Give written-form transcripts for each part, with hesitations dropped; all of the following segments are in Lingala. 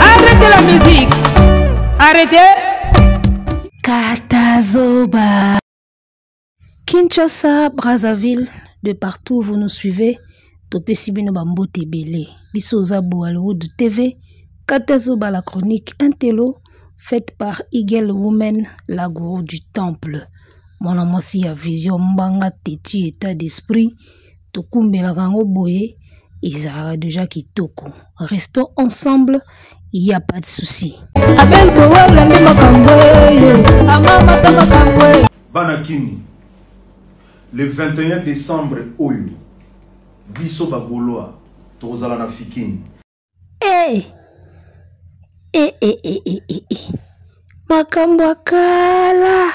Arrêtez la musique. Arrêtez. Katazoba. Kinshasa, Brazzaville, de partout où vous nous suivez. Topé Sibino Bambo Tebele. Bisoza Hollywood TV. Katazoba, la chronique Intello, faite par Eagle Woman, la gourou du temple. Mon amour, si a vision mbanga teti état d'esprit. Tokumbe la rango boye. Ils ont déjà kitoko. Restons ensemble, il n'y a pas de souci. Banakini, le 21 décembre, Oyo, Biso Bagoloa, Tozalana Fikini. Makambo ya kala.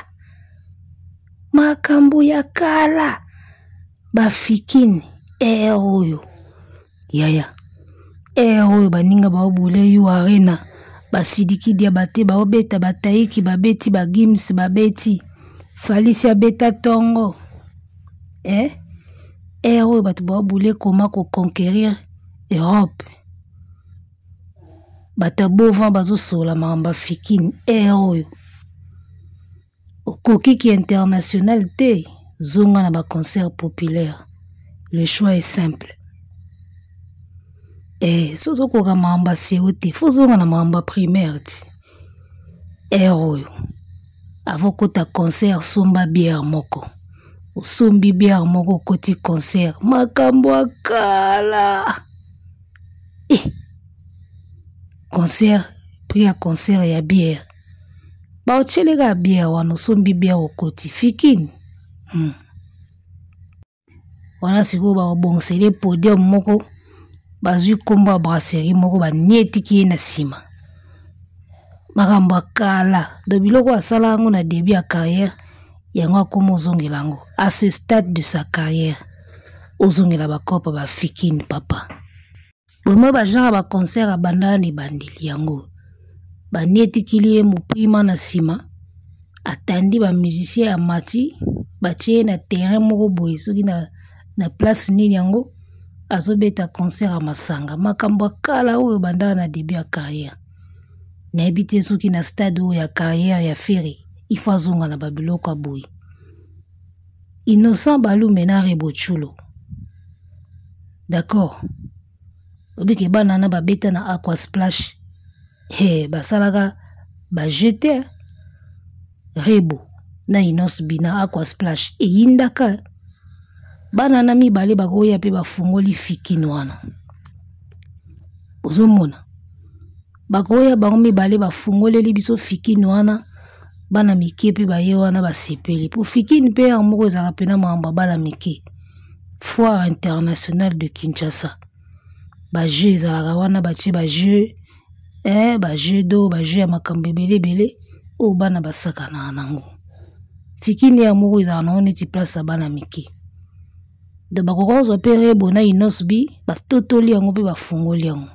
Makambo ya kala. Bafikini, Oyo. Yaya. Oyo baninga baobule yu arena. Basidiki dia bate baobeta bataiki babeti bagims babeti. Falicia beta tongo. Oyo batu baobule koma ko conquérir Europe. Bata bovan bazo sola maramba fikini. Oyo. Okokiki international te. Zonga na ba concert populaire. Le choix est simple. Sozo koka mamba seote, fozonga na mamba primaire ti. Oyo. Avoko ta concert somba bière moko. Sombi bière moko koti concert. Makambo akala. Concert, pria concert ya bière. Ba ochelega bière wano sombi bière okoti. Fikini. Wana siko ba obonsele podium moko. Bazui komba brasserie moko ba nietiki na sima. Makambo kala do biloko asala ngo na début ya carrière yango akoma ozongela ngo à ce stade de sa carrière ozongela ba kopa ba fikini papa. Bomo ba genre ba concert a bandani bandili yango. Ba nietikili mu prima na sima atandi ba musicien ya mati ba tie na terrain moko boye soki na place nini yango. Azobeta concert à Masanga. Makambo kala oyo banda na début ya carrière. Na ebite soki na stade oyo ya carrière ya Ferry. Ifo azonga na babiloko aboyi. Innocent Balou Menare Bochulo. D'accord. Obike bana na babeta na Aqua Splash. Basalaka ba jeter Rebo na Inos Bina Aqua Splash. Yindaka. Bana na mibale bakoya pe bafungoli fikini wana. Ozomona. Bakoya bango mibale bafungoleli biso fikini wana. Bana mike pe baye wana basepeli. Po fikini pe ya moko ezaka pena mamba bana mike. Foire internationale de Kinshasa. Ba jeu ezalaka wana batie ba jeu. Ba jeu do, ba jeu ya makambo ebele o bana basaka na nango. Fikini ya moko ezaka na neti place bana mike. De bakokozo pe Rebo na Inosbi batotoli yango pe bafungoli yango.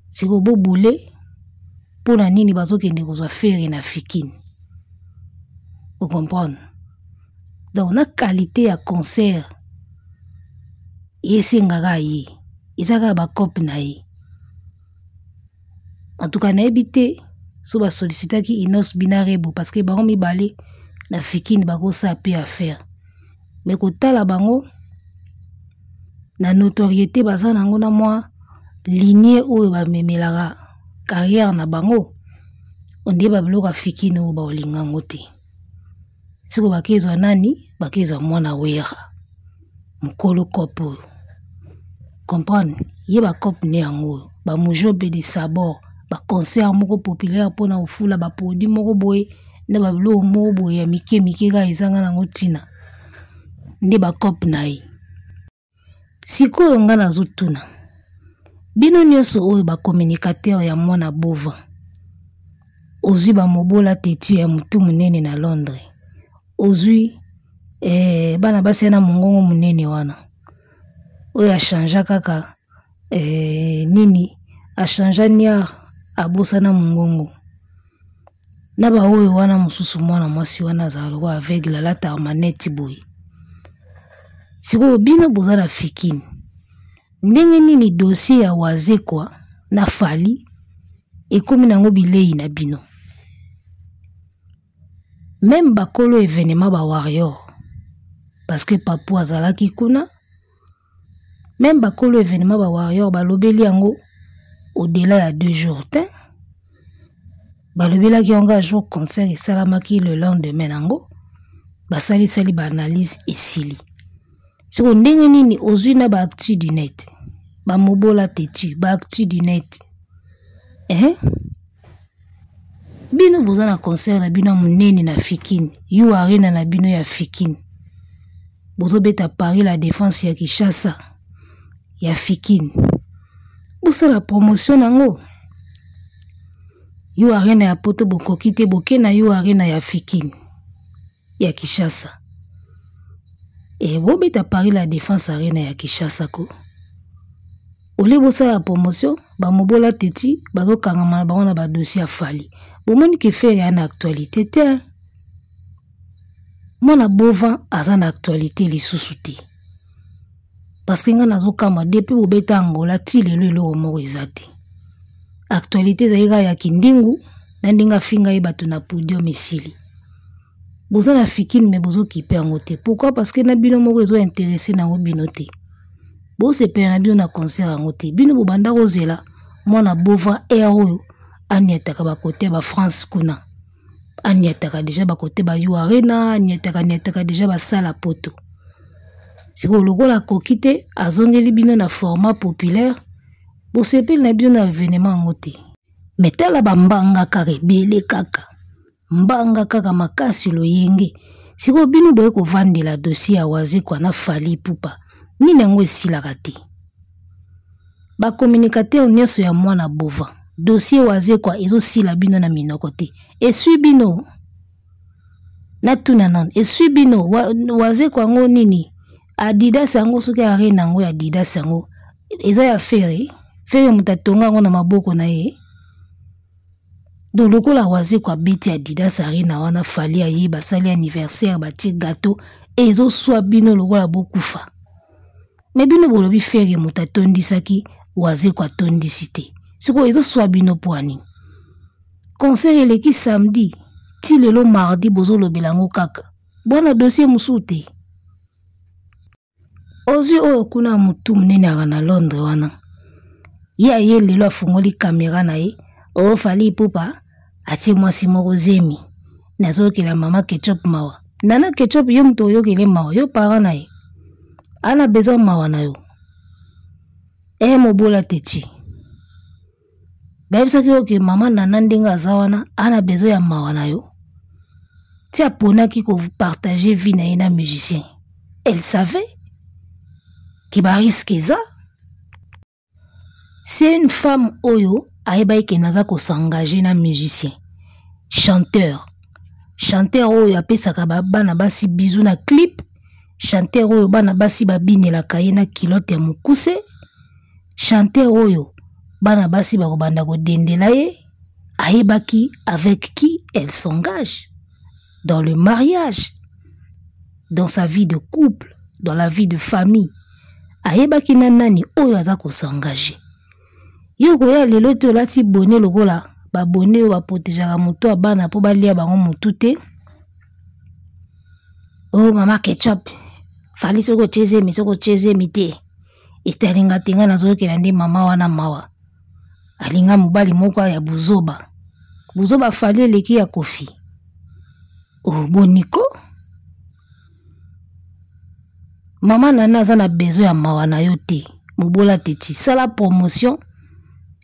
Siko bobule pona nini bazokende kozwa Ferry na fikini. Vous comprenez? Donc na qualité ya concert yesengaka ye. Izaka ba cop na ye. En tout cas na ebite so ba sollicitaki Inosbi na Rebo parce que bango mibale na fikini bakosa pe affaire. Mais kotala bango na notoriété baza nango na mwa lignée oyo ba memelaka carrière na bango onde ba bloka fikini oyo ba olinga ngote siko bakezwa nani bakezwa mwana wera mukolo kopo comprendre ye ba cop ne yango ba mujobe de sabor ba concert moko populaire pona ofula ba produit moko boye na ba bloka moko boye ya mike ka ezanga nango tina nde ba cop nai. Sikoyo nga nazotuna. Bino nyonso oyo ba communicateur ya mwana bova. Ozui ba mobola tetu ya mutu munene na Londres. Ozui bana basi na mongongo munene wana. Oyo a changea kaka nini a changea nia abosa na mongongo. Na ba oyo wana mususu mwana mwasi wana zalo aveugle lata maneti boy. Siko bino bozala fikini. ndenge nini dossier ya Wazekwa na Fally ekomi nango bilei na bino. Même bakolo événement ba warrior parce que Papou azalaki kuna, même bakolo événement ba warrior balobeli yango au-delà ya 2 jours te. Balobelaki yango a jour concert esalamaki le lendemain nango basali ba analyse esili. Siko ndenge nini ozwi na ba actu du net ba mobola tetu ba actu du net bino boza na concert na bino munene na Fikini yu arena na bino ya Fikini bozo beta Paris la défense ya Kinshasa ya Fikini bosa la promotion nango yu arena ya poto bokoki te boke na yu arena ya Fikini ya Kinshasa bobeta Paris la défense arena ya Kinshasa ko ole bosa la promotion ba mobola tetu bazo kangama na bango na ba dossier ya Fally bomoni ke faire ya na actualité te mwana bova aza na actualité lisusu te parce que nga nazo kama depuis bobeta Angola ti lelo eloko moko eza te actualité zaika ya kindingu na ndinga finga ye bato na podium esili boza na Fikini me bozo kipe yango te. Pourquoi? Parce que na bino moko ezo intéressé nango bino te. Bo sepela na bino na concert yango te. Bino bobanda kozela mwana bova oyo aniataka ba côté ba France kuna. Aniataka déjà ba côté ba yu arena, aniataka déjà ba sala poto. Siko lokola kokite azongeli bino na format populaire. Bo sepela na bino na événement yango te. Metala bambanga karebele kaka. Mbanga kaka makasi loyenge. Siko bino boye ko vandela dossier ya Wazekwa na Fally pupa. Nini yango esilaka te. Ba communicateur nyonso ya mwana bova. Dossier Wazekwa ezo sila bino na minoko te. Esui bino. Na tuna non. Esui bino. Wazekwa ngo nini. Adidas yango soki arena yango ya Adidas yango. Eza ya fere. Fere mutatonga ngo na maboko na ye. Donc lokola Wazekwa beti Adidas arena wana Fally ayi basali anniversaire batie gâteau ezo swa bino lokola bokufa. Mais bino bolobi fere mutatondisaki Wazekwa tondisi te. Siko ezo swa bino poani. Concert eleki samedi ti lelo mardi bozo lobelango kaka. Bona dossier musute. Ozi oyo kuna mutu munene aga na Londres wana. Ye lelo afungoli kamera na ye. O Fally pupa atie mwasi moko zemi. Nazokela mama ketchup mawa. Nana ketchup yo mto oyokele mawa. Yo para na ye. Ana besoin mawa na yo. Mobola teti. Bayebisaki oke mama nana ndenge aza wana ana besoin ya mawa na yo. Ti aponaki ko partager vie na ye na musicien. Elle savait ki ba risque ça. C'est une femme oyo ayeba ke naza ko s'engager na musicien. Chanteur oyo apesaka bana basi bisou na clip. Chanteur oyo bana basi babinela kaye na kilote ya mukuse. Chanteur oyo bana basi bakobanda ko dendela ye. Ayebaki avec qui elle s'engage dans le mariage, dans sa vie de couple, dans la vie de famille. Ayebaki na nani oyo aza ko s'engager. Yo koya lelo to lati bonne lokola ba bonne ba protéger moto abana po balia bango motu te. Oh mama ketchup Fally soko cheze mite etalinga tenga nazokela ndi mama wana mawa alinga mobali moko ya buzoba Fally eleki ya kofi. Oh boniko mama nana aza na besoin ya mawa na yo te. Mobola teti sala promotion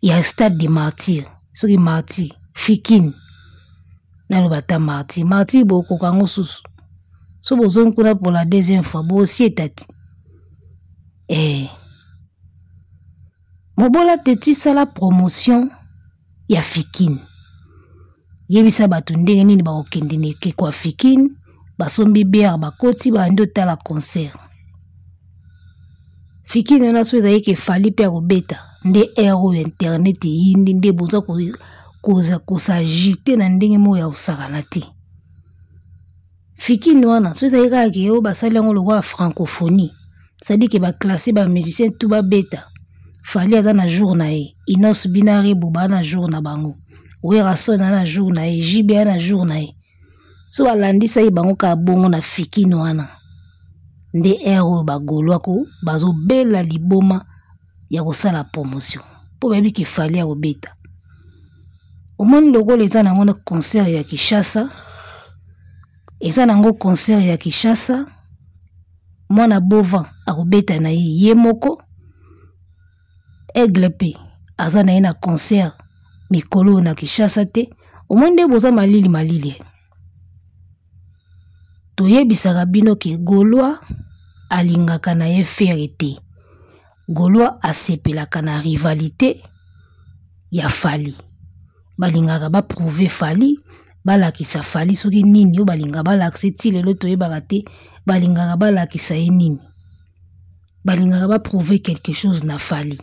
ya Stade de Martyr. Soki Martyr Fikini na lobata Martyr boko kango susu. So bozon kuna pour la deuxième fois bo aussi etati. Mobola teti sala promotion ya Fikini. Yebisa batu ndenge nini ba okendene ke kwa Fikini basombi bière bakoti ba ndo tala concert. Fikini na souza yeke Fally pe akobeta nde ero internet yindi nde boza ko s'agiter na ndenge mo ya osakana te. Fikini wana souza yeka ke o basali ngo lokwa francophonie ça dit que ba classer ba musicien tout ba beta fali aza na jour na ye Inos Binare Buba na jour na bango Wera Sona na jour na ye JB na jour na ye so balandisa ye bango ka bongo na Fikini wana nde ero bagolwa ko bazo bela liboma ya kosala promotion po babi ke fali ya kobeta omoni lokola eza nango na concert ya Kinshasa eza nango concert ya Kinshasa mwana Bovan akobeta na ye moko Aigle pe aza na ye na concert mikolo na Kinshasa te omoni nde boza malili toyebisaka bino ke Gaulois alingaka na ye fere te Gaulois asepelaka na rivalité ya Fali balingaka ba prouver Fali balakisa Fali soki nini yo balinga balakise ti lelo toyebaka te balingaka balakisa ye nini balingaka ba prouver quelque chose na Fali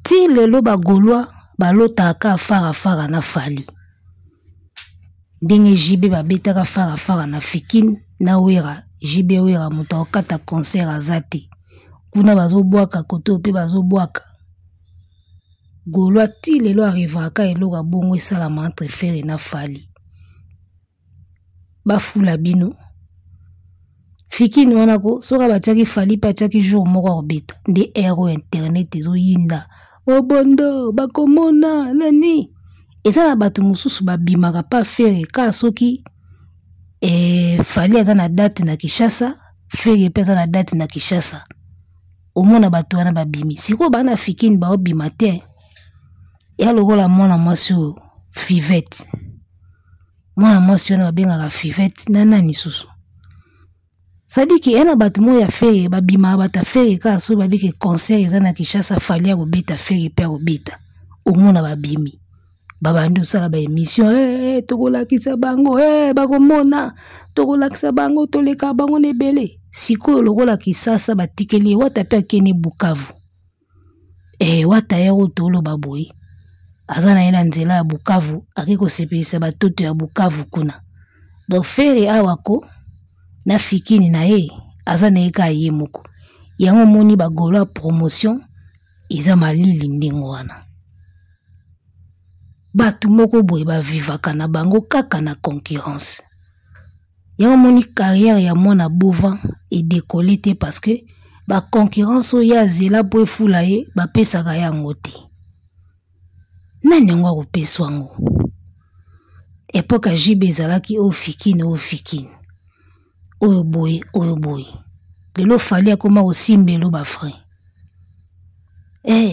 ti lelo ba Gaulois balotaka fara na Fali ndenge JB babetaka fara na Fikini na Wera JB Wera moto akata concert azate kuna bazobwaka koto pe bazobwaka Gaulois ti lelo arrivaka eloka bongo esalama entre Fere na Fali bafula bino Fikini wana ko soka batiaki Fali pa tiaki jour moko obeta nde ero internet ezoyinda obondo bakomona nani eza na bato mosusu babimaka pa Fere ka soki Fali aza na date na Kinshasa Fere pe aza na date na Kinshasa omona bato wana babimi siko bana Fikini baobima te ya lokola mwana mwasi oyo Fivette mwana mwasi wana babengaka Fivette na nani susu sadiki ena bato mo ya Fere babima bata Fere ka so babike concert eza na Kinshasa Fali akobeta Fere pe akobeta omona babimi babandi osala ba émission tokolakisa bango bakomona tokolakisa bango toleka bango nebele sikoyo lokola Kisasa batikeli wata pe akene Bukavu wata yero toloba boye aza na ye na nzela ya Bukavu akikosepelisa batoto ya Bukavu kuna donc Fere awako na Fikini na ye aza na ye ka ye moko yango moni ba Gaulois promotion eza malili ndenge wana batu moko boye bavivaka na bango kaka na concurrence yango moni carrière ya mwana Bovan e décollé te parce que ba concurrence oyo azela po efula ye bapesaka yango te nani yango akopesa yango epoka JB ezalaki oyo Fikini oyo boye lelo Fali akoma kosimbelo bafrein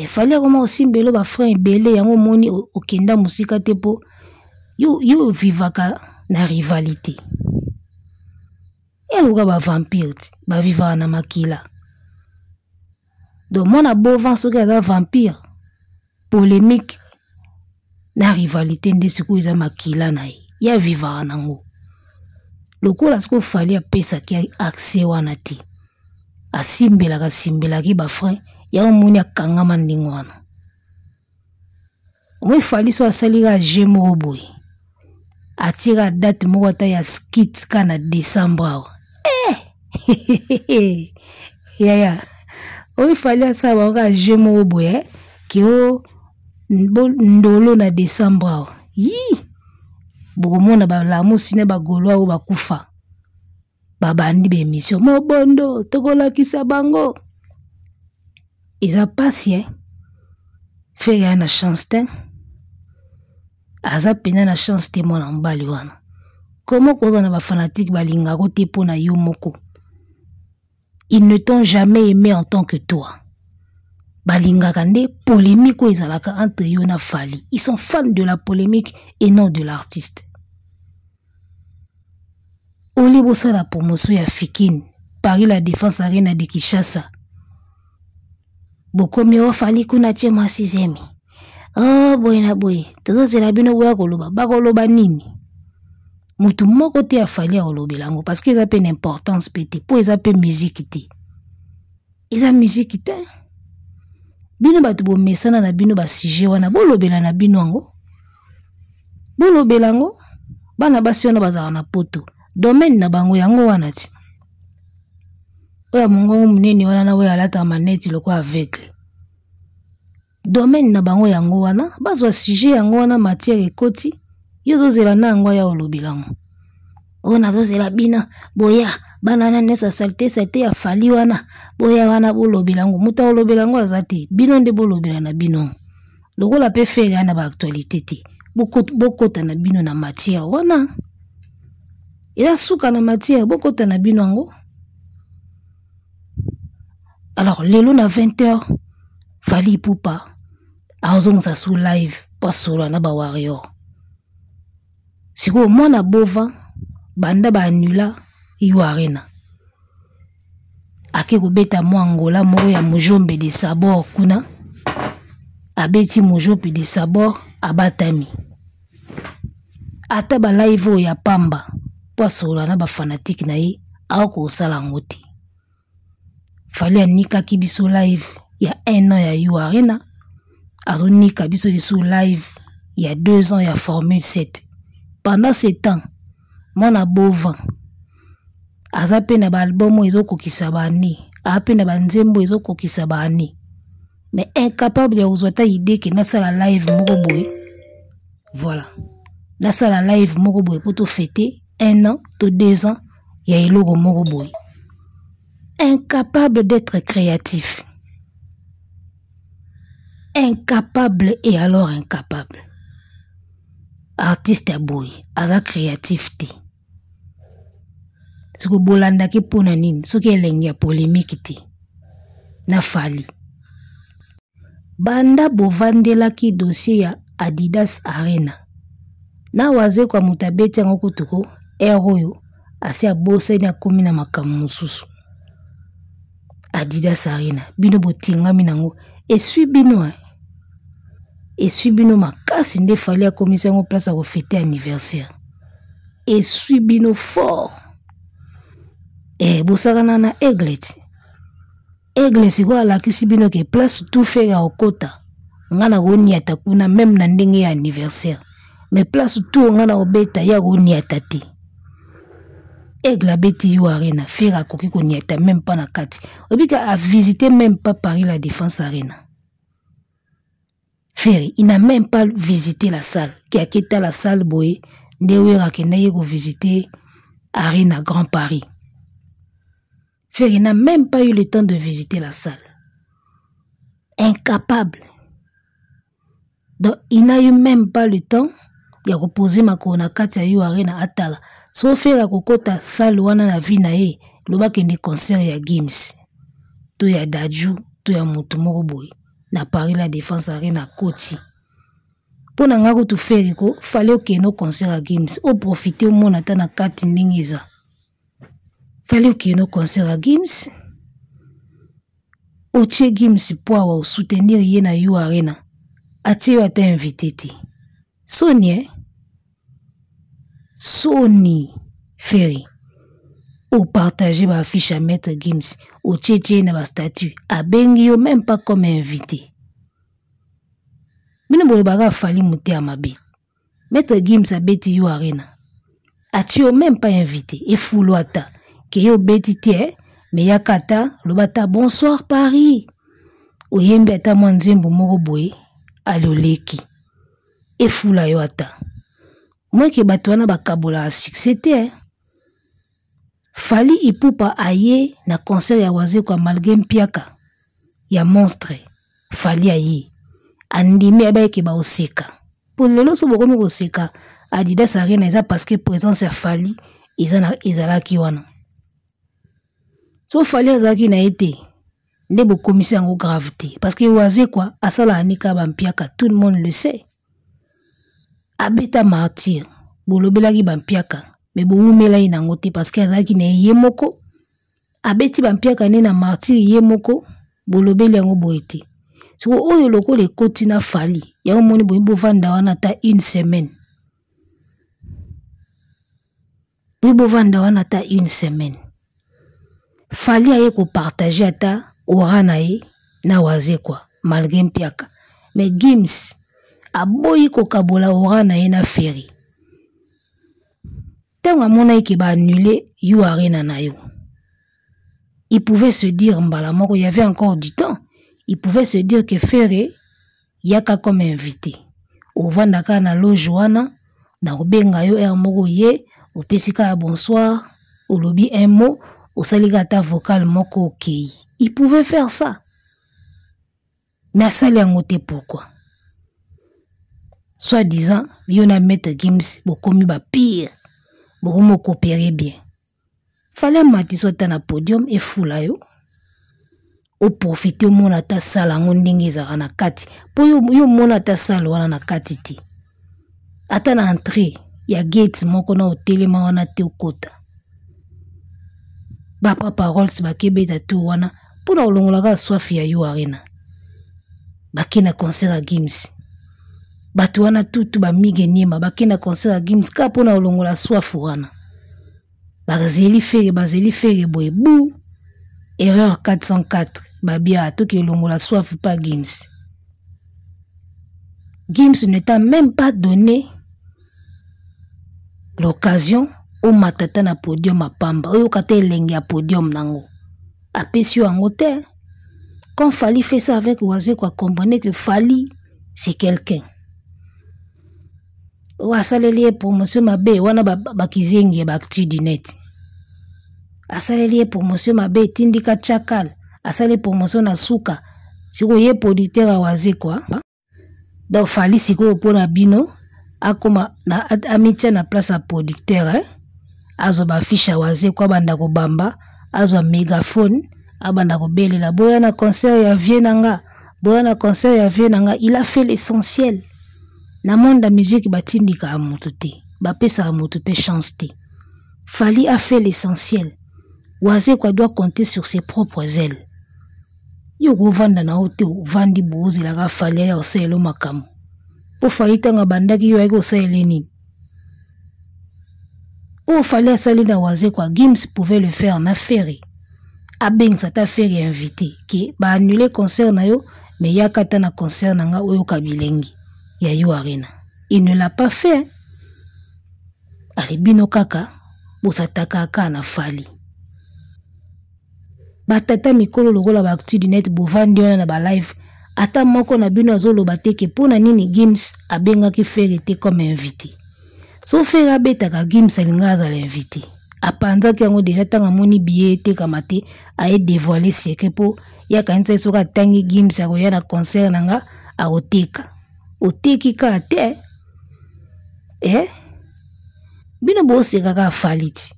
Fali akoma kosimbelo bafrein ebele yango moni okenda mosika te po yo vivaka na rivalité eluka bavampire te bavivaka na makila donc mwana Bovan soki aza vampire polémique na rivalité nde sikoyo eza makila na ye ya vivaka nango lokola sikoyo Fali apesaki accès wana te asimbelaki bafrein yango moni akangama ndenge wana omoi Fali so asalika je moko boye atira date moko ata ya skit ka na décembre awa yaya omoi Fali asala bango ka je moko boye ki o ndolo na décembre awa bokomona balamusi na ba Gaulois oyo bakufa babandi ba émission mobondo tokolakisa bango eza pasi Fere ya na chance te aza pena na chance te mwana mbali wana komo koza na bafanatique balingako te mpo na yo moko ils ne t'ont jamais aimé en tant que toi balingaka nde polémique oyo ezalaka entre yo na Fali ils sont fans de la polémique et non de l'artiste oli bosala promotion ya Fikini Paris la Défense Arena de Kinshasa bokomi o Fali kuna tie mwasi zemi boye na boye tozozela bino boya koloba bakoloba nini mutu moko te ya Fali akolobela yango parce que eza pe n'importance pe te po eza pe musique te eza musique te bino bato bomesana na bino basujet wana bolobela na bino yango bolobela yango bana basi wana bazala na poto domaine na bango yango wana ti oya mongongo munene wana na oya alata maneti loko aveugle domaine na bango yango wana bazwa sujet yango wana matière ekoti yo zozela na yango ya olobilango o nazozela bina boya bana na neso salte ya fali wana boya wana bolobilango muta olobilango azate bino nde bolobela na bino lokola pe fere na ba actualité te bokota na bino na matière wana eza suka na matière bokota na bino yango. Alors lelo na 20h Fally Ipupa azongisa sous live pasolo na ba warrior siko mwana bova banda ba annula Yu Arena ake kobeta mwangola moko ya Mujombe de Sabor kuna abeti Mujombe de Sabor abatami ata ba live ya pamba pasolo na ba fanatique na ye ako sala ngoti Fally anika kibiso live ya 1 an ya Yu Arena azonika biso sous live ya 2 ans ya Formule 7 pendant ce temps mona bova azape na ba album ezokokisa bani ape na banzembo ezokokisa bani mais incapable ya uzota idée que na sala live moko boye voilà na sala live moko boye pour to fêter 1 an to 2 ans ya eloko moko boye incapable d'être créatif incapable et alors incapable artiste ya boye aza créatif te soko bolanda ke pona nini soki elenge ya polémique te na Fally banda bovandelaki dossier ya Adidas Arena na waze kwa mutabeti yango kutuko oyo asi abosani akomi na makambo mosusu Adidas Arena bino botingami nango esui bino makasi nde Fally akomisa yango place à fêter anniversaire esui bino fort bosakana na Aigle siko alakisi bino ke place tout fait ya okota ngana koniata kuna même na ndenge ya anniversaire mais place tout ngana obeta ya koniata te Aigle abeti Yu Arena faire akoki koniata même pas na kati obika a visiter même pas Paris la Défense Arena Ferry, il n'a même pas visité la salle. Qui a quitté la salle, boy, Ndewera Kenaye go visiter Arena Grand Paris. Ferry n'a même pas eu le temps de visiter la salle. Incapable. Donc, il n'a eu même pas le temps de reposer ma konakati à Yu Arena Atala. Sauf faire la kokota salle wana na vie na ye, loba kende concert ya Gims. To ya Daju, to ya Motomoro boy. Na Paris la Défense Arena Koti. Pour na ngako tu faire ko, fallait que nos concerts à Gims. O profiter au monde atana kati ndingeza. Fallait que nos concerts à Gims. O tche Gims pour wa soutenir ye na Yu Arena. Atie ata invité ti. Sony Ferry. Ou partager ma affiche à Maître Gims. Ou tchétché na ba statut. A bengi yo même pas comme invité. Mine bole baga Fally mouté à ma bête. Maître Gims a bêti Yu Arena. A yo même pas invité. Et fouloata. Ke yo bêti tie. Mais yakata. Lobata bonsoir Paris. Ou yembe ata mwanzembo moko boye. Aloleki. Et foula yo ata. Moi ke batwana bakabola a succès te. Fally Ipupa aye na concert ya waze kwa malgré mpiaka ya monstre Fally aye andimi abaye ba oseka pour lelo so bokomi koseka Adidas Arena eza parce que présence ya Fally ezalaki wana so Fally azalaki na ete nde bokomisi yango grave te parce que waze kwa asala anika ba mpiaka tout le monde le sait abeta martyr bolobelaki ba mpiaka mais boumela inango te parce que azaki na yemoko abeti bampiaka ne na martyr yemoko bolobeli yango boete so oyo loko le koti na Fally ya omoni boyimbo vanda wana ta une semaine Fally aye ko partager ata ora na ye na waze kwa malgré mpiaka mais Gims aboyi ko kabola ora na ye na Ferry. Tango amona eke ba annulé Yu Arena na yo. il pouvait se dire, il y avait encore du temps, il pouvait se dire que Ferré, yaka comme invité. Au vandaka na loge wana, na obenga yo moko ye, au pesika bonsoir, au lobby un mot, au saligata vocal moko okei. Il pouvait faire ça. Mais à ça, il pourquoi? Soit disant, yon a mettre Gims, beaucoup mieux pire, beaucoup mieux coopérer bien. Fallait mati soit na podium et fula yo. O profiter mona ta sala ngondenge za na kati. Po yo mona ta sala wana na kati ti. Ata na entrée ya gate moko na hotelema wana te okota. Ba pa paroles ba kebeta to wana pona olongola ka swafi ya yo arena. Bakina concert à Gims. Batu wana tutu ba mige niema bakina concert à Gims ka pona olongola swafi wana. Bazeli fere boye bou. Erreur 404. Babia to ke olongola swafi pas Gims. Gims ne t'a même pas donné l'occasion au matata na podium à pamba. Oyo kate lenge à podium nango. Apesio en terre. Quand Fally fait ça avec Oazé, quoi, comprenez que Fally, c'est quelqu'un. Asaleli promotion mabe, wana bakizengi bakti du net. Asaleli promotion mabe, tindika chakal. Asaleli promotion na suka. Siko ye producteur a Oazé, quoi. Donc Fally siko opona bino. Akoma na amitia na place à producteur, hein. Azo ba fiche a Oazé, quoi, banda ko bamba. Azo mégaphone. Abanda ko bele la boya na concert ya Vienanga. Boya na concert ya Vienanga, il a fait l'essentiel. Na monde de musique batindika a motote. Ba pesa a motope chance te. Fally a fait l'essentiel. Oazé quoi doit compter sur ses propres ailes. Yo go vanda na ote vandi bozi la ga Fally ya oselo makamu. Po Fally tanga bandaki yo ego osele nini. O Fally asali na Oazé quoi Gims pouvait le faire na Ferré. Abeng sa ta Ferré invité qui ba annuler concert na yo mais yakata na concert nanga oyo kabilengi ya yo arena. Il ne l'a pas fait. Alibino kaka bosataka ka na Fally. Batata mikolo lokola ba actu du net bovandi na ba live ata moko na bino azoloba te ke pona nini Gims abenga ki Ferré te comme invité. So Ferré abetaka Gims alinga azala invité. Apanza ki yango déjà tanga moni billet te kamate a dévoiler secret po ya kanisa soka tangi Gims ya koya na concert nanga a oteka. Oteki ka te. Bino bo seka ka Fally ti.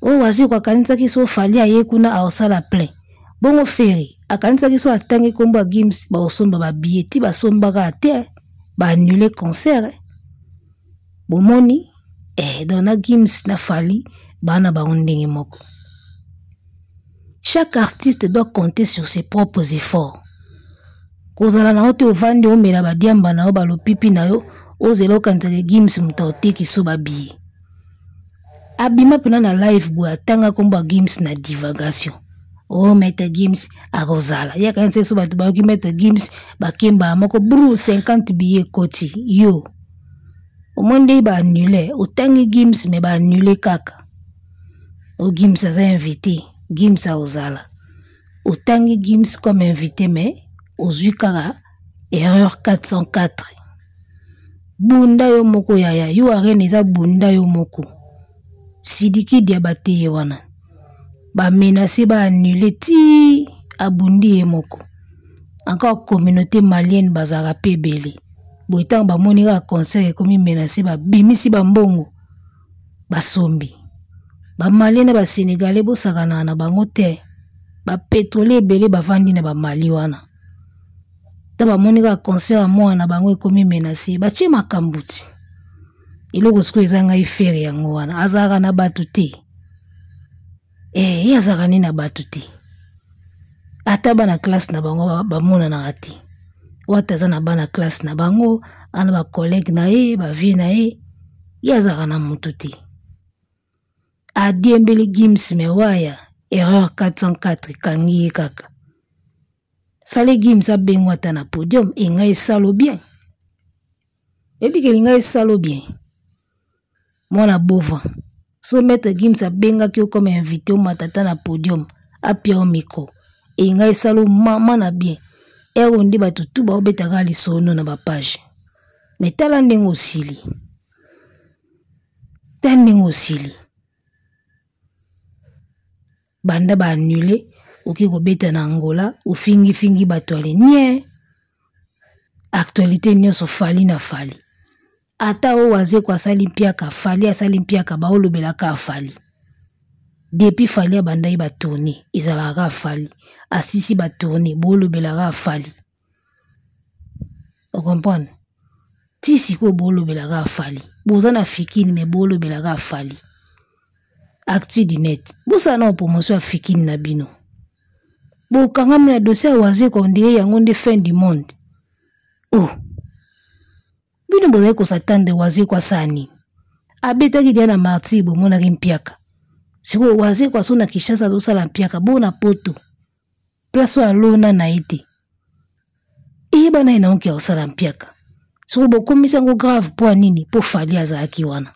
O Oazé kwa kanisa ki so Fally aye kuna a osala plein. Bongo Ferré a kanisa ki so atangi komba Gims ba osomba ba billet ti ba somba ka te. Ba annuler concert. Bomoni dona Gims na Fally bana ba ondenge moko. Chaque artiste doit compter sur ses propres efforts. Kozala na ote ovandi omela ba diamba na ba lopipi na yo ozelo kanzeke Gims mutaote ki so ba billet. Abima pena na live bo atanga komba Gims na divagation. Oh mette Gims a Rosala. Ya kanse so batu ba ki mette Gims ba kemba moko bru 50 billets koti yo. Au monde ba annuler, otangi Gims me ba annuler kaka. O Gims a invité, Gims a Rosala. Otangi Gims comme invité mais ozuikara erreur 404. Bunda yo moko yaya, yo arene za bunda yo moko. Sidiki diabate ye wana. Ba menacé ba annuler ti abundi ye moko. Encore communauté malienne bazara pebele. Boitang ba monika concert komi menacé ba bimisi ba mbongo. Ba sombi. Ba malienne ba sénégalais bo sakana na bango te. Ba pétrolier belé ba vandi na ba mali wana. Ta ba monika concert mo na bango komi menacé ba tie makambuti. Iloko siko ezanga ifere yango wana azaka na batu te. Yazaka ni na batu te. Ata bana classe na bango ba mona na ati. Wata za na bana classe na bango ana ba collègue na ye ba vie na ye yazaka na mutu te. Adiembele Gims me waya erreur 404 kangi kaka. Fallait Gims abengwa ta na podium inga esalo bien. Ebi ke linga esalo bien. Mona bova. So mettre Gims abenga ki comme invité au matata na podium apia au micro et ngai salo mana bien ero ndi batu tu ba obetaka lisono na ba page mais tala ndengo sili banda ba annuler oki kobeta na Angola ufingi bato ale nie actualité nyonso fali na fali ata o waze kwa sali mpiaka fali asali mpiaka ba olobelaka fali depuis fali abandai ba tourner ezalaka fali asisi ba tourner bo olobelaka fali o comprendre ti siko bo olobelaka fali boza na fikini me bo olobelaka fali actu du net bosa na promotion ya fikini na bino bo kangami na dossier waze ko ndie yango nde fin du monde oh bino boza ko s'attendre waze kwa sani abetaki dia na martyr bo mona mpiaka siko waze kwa sona Kishasa zo sala mpiaka bona poto place wa lona na ite e bana ina onki o sala mpiaka siko bo komisa ngo grave po nini po fali azalaki wana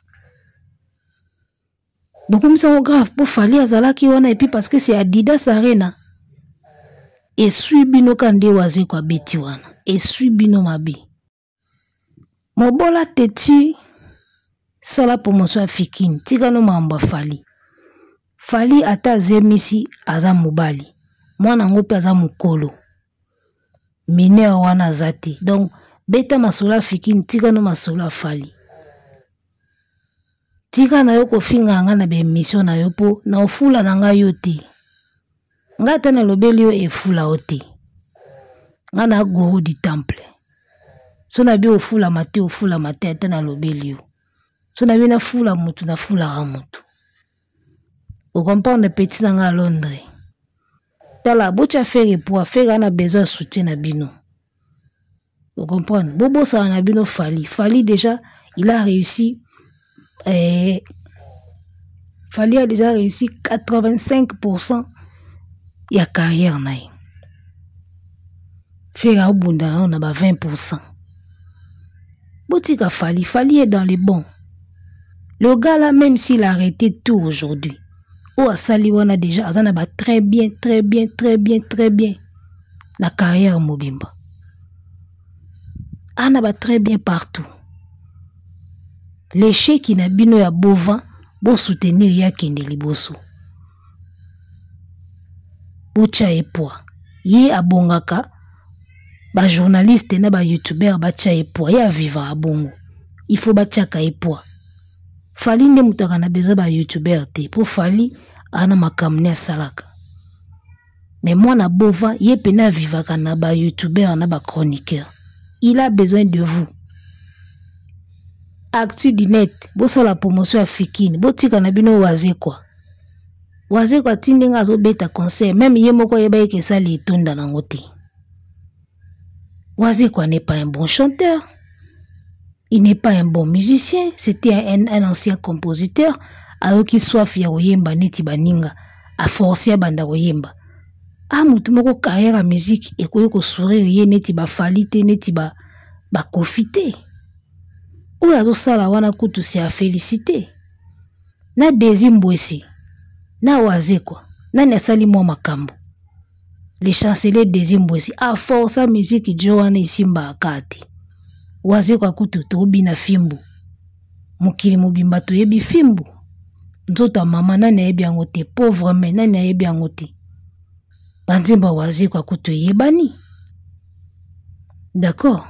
bo komisa ngo grave po fali azalaki wana et puis parce que c'est Adidas Arena et sui bino kande waze kwa beti wana et sui bino mabe mobola teti sala promotion ya fikini tika no mamba fali ata zemisi aza mobali mwana ngo pe aza mukolo mineur wana azate donc beta masola fikini tika no masola fali tika na yo kofinga nga na be mission na yo po na ofula na nga yo te nga ta na lobeli yo efula ote nga na guru di temple so na bi ofula mate ata na lobeli yo so na bi na fula mutu na fula mutu o comprendre petit na nga Londres tala bocha faire pour faire na besoin de soutien na bino o comprendre bobo sa na bino fali déjà il a réussi Fali a déjà réussi 85% ya carrière naï. Faire au bunda on a 20%. Botika Fali est dans les bons. Le gars là, même s'il a arrêté tout aujourd'hui, ou à Saliwana déjà, il a très bien. La carrière Mobimba. Il a très bien partout. Les chèques qui n'a bino ya bovan, bo soutenir ya kende liboso. Bocha epoa. Ye abongaka, ba journaliste na ba youtuber bacha epoa. Ye aviva abongo. Il faut bachaka epoa. Fali nde mutaka na besoin ba youtuber te. Pour Fali, ana makamne ya salaka. Mais moi na bovan, ye pena vivaka na ba youtuber na ba chroniqueur. Il a besoin de vous. Actu du net, bosa la promotion à fikini, botika na bino waze kwa. Waze kwa tindinga zo beta conseil, même ye moko yeba yeke sali etonda na ngote. Waze kwa n'est pas un bon chanteur. Il n'est pas un bon musicien, c'était un ancien compositeur, alors qu'il soit fier oyemba neti baninga, a forcer banda oyemba. Ah mutu moko carrière à musique et ko sourire ye neti ba falite neti ba kofite. Ou azo sala wana kutu si a félicité. Na Desimbwesi, na waze kwa, na nesali mwa makambo. Le chancelier Desimbwesi a force a musique jowana isimba akati. Waze kwa kutu tobi na fimbu. Mukili mobimba to yebi fimbu. Nzoto mama nani yebi yangote, pauvre men nani yebi yangote. Banzimba waze kwa kutu yebani. D'accord.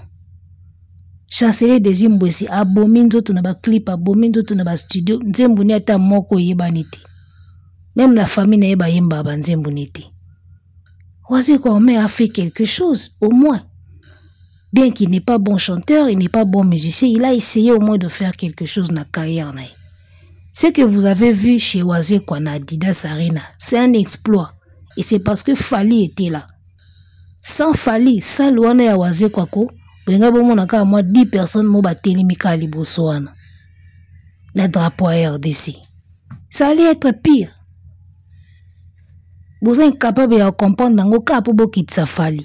Chancelier Desimbwesi abomi nzoto na ba clip, abomi nzoto na ba studio, nzembu ni ata moko yebani te. Même la famille na yeba yemba ba nzembu ni te. Waze kwa ome a fait quelque chose, au moins. Bien qu'il n'est pas bon chanteur, il n'est pas bon musicien, il a essayé au moins de faire quelque chose dans la carrière. Ce que vous avez vu chez Waze kwa na Adidas Arena, c'est un exploit. Et c'est parce que Fali était là. Sans Fali, sans Luana ya Waze kwa ko, benga bomo naka moi 10 personnes mo bateli mika liboso wana. La drapeau à RDC. Ça allait être pire. Vous êtes incapable de comprendre nango ka po bokitsa Fali.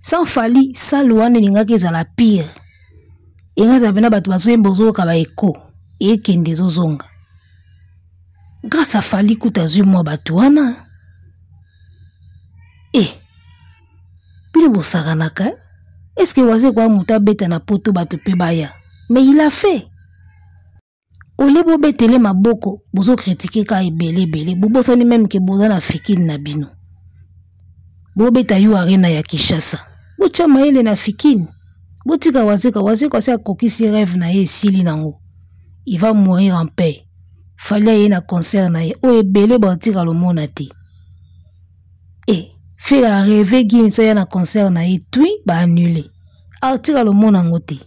Sans Fali, ça Luana ningaki ezala pire. Enga zabena batu bazo mbozo ka ba eko et kende zozonga. Grâce à Fali kutazu mo batu wana. Bino bosakanaka. Est-ce que waze kwa muta beta na poto bato pe baya? Mais il a fait. Ole bo betele maboko, bozo critiquer ka ebele. Bobo sani même ke boza na fikini na bino. Bo beta yu arena ya Kinshasa. Bo chama ele na fikini. Bo tika waze kwa se akokisi rêve na ye sili nango. Il va mourir en paix. Fallait y na concert na ye. O ebele ba tika lo mona te. Faire rêver Gims ya na concert na ye tui ba annulé. A tika lo mona ngote.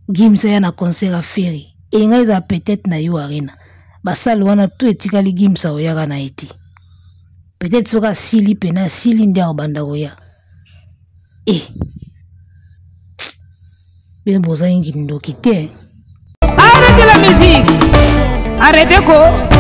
Gims ya na concert a faire. Et nga iza peut-être na yu arena. Basal wana tout etikali Gims oyaga na eti. Peut-être soka sili pena sili ndia obanda oya. Bien boza ingi ndoki te. Arrêtez la musique. Arrêtez quoi?